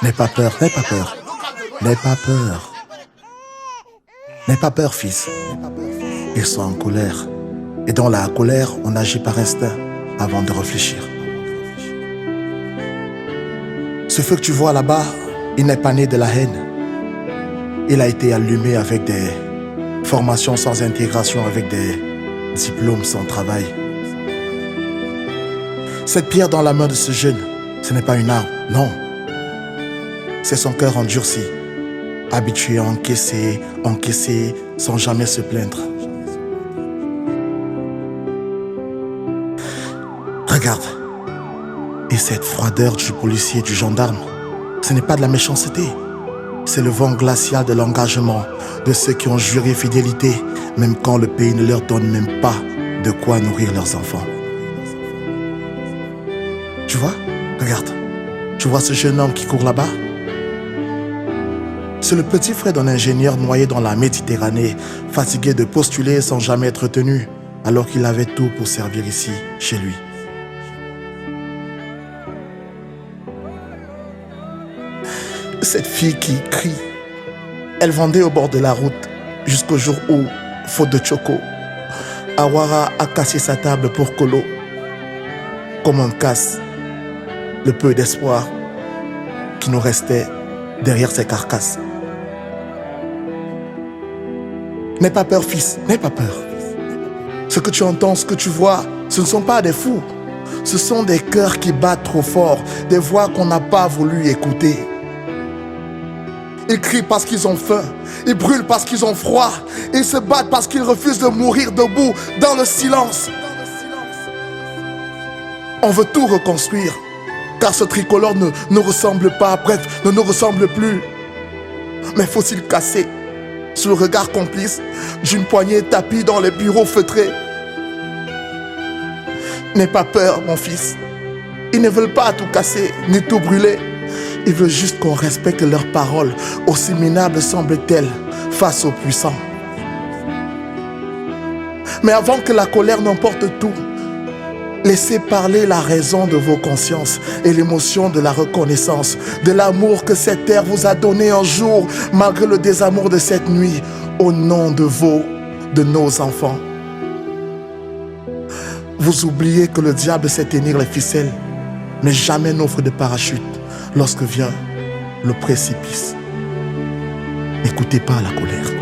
N'aie pas peur, n'aie pas peur. N'aie pas peur. N'aie pas peur, fils. Ils sont en colère. Et dans la colère, on agit par instinct avant de réfléchir. Ce feu que tu vois là-bas, il n'est pas né de la haine. Il a été allumé avec des formations sans intégration, avec des diplômes sans travail. Cette pierre dans la main de ce jeune, ce n'est pas une arme, non. C'est son cœur endurci, habitué à encaisser, sans jamais se plaindre. Regarde. Et cette froideur du policier et du gendarme, ce n'est pas de la méchanceté. C'est le vent glacial de l'engagement de ceux qui ont juré fidélité, même quand le pays ne leur donne même pas de quoi nourrir leurs enfants. Tu vois? Regarde. Tu vois ce jeune homme qui court là-bas? C'est le petit frère d'un ingénieur noyé dans la Méditerranée, fatigué de postuler sans jamais être tenu, alors qu'il avait tout pour servir ici, chez lui. Cette fille qui crie, elle vendait au bord de la route jusqu'au jour où, faute de choco, Awara a cassé sa table pour Kolo. Comme on casse le peu d'espoir qui nous restait derrière ces carcasses. N'aie pas peur, fils, n'aie pas peur. Ce que tu entends, ce que tu vois, ce ne sont pas des fous. Ce sont des cœurs qui battent trop fort, des voix qu'on n'a pas voulu écouter. Ils crient parce qu'ils ont faim, ils brûlent parce qu'ils ont froid, ils se battent parce qu'ils refusent de mourir debout dans le silence. On veut tout reconstruire, car ce tricolore ne ressemble pas, bref, ne nous ressemble plus. Mais faut-il casser sous le regard complice d'une poignée tapie dans les bureaux feutrés? N'aie pas peur, mon fils. Ils ne veulent pas tout casser, ni tout brûler. Ils veulent juste qu'on respecte leurs paroles, aussi minables semblent-elles face aux puissants. Mais avant que la colère n'emporte tout, laissez parler la raison de vos consciences et l'émotion de la reconnaissance, de l'amour que cette terre vous a donné un jour, malgré le désamour de cette nuit, au nom de nos enfants. Vous oubliez que le diable sait tenir les ficelles, mais jamais n'offre de parachute lorsque vient le précipice. N'écoutez pas la colère.